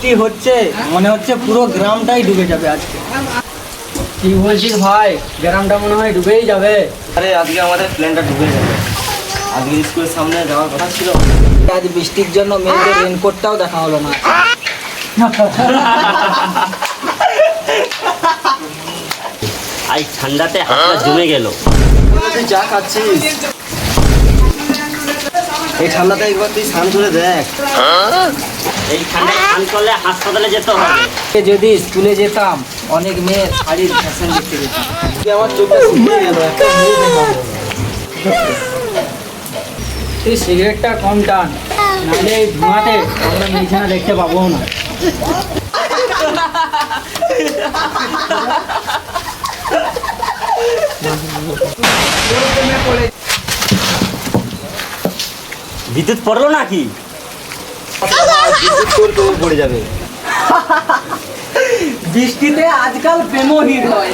বৃষ্টি হচ্ছে, মনে হচ্ছে পুরো গ্রামটাই ডুবে যাবে আজকে। কি বলছিস ভাই, গ্রামটা মনে হয় ডুবেই যাবে। আরে আজকে আমাদের প্ল্যানটা ডুবে যাবে। আজকে স্কুলের সামনে যাওয়ার কথা ছিল, আজ বৃষ্টির জন্য মেয়েদের রেনকোটটাও দেখা হলো না। আজ ঠান্ডাতে হাতটা জমে গেল। তুই চা খাচ্ছিস, এই ঠান্ডাতে একবার তুই স্নান করে দেখ। এই ঠান্ডায় স্নান করলে হাসপাতালে যেতে হবে। যদি স্কুলে যেতাম, অনেক মেয়ের শাড়ির ফ্যাশন দেখতে যেতাম। তুই আমার চোখটা শুকিয়ে গেল, একটা মেয়ে দেখাবো। তুই সিগারেটটা কম টান, নাহলে এই ধোঁয়াতে আমরা মেয়েছানা দেখতে পাবো না। বিদ্যুৎ পড়লো নাকি? তোর পড়ে যাবে। বৃষ্টিতে আজকাল প্রেমও হিট হয়।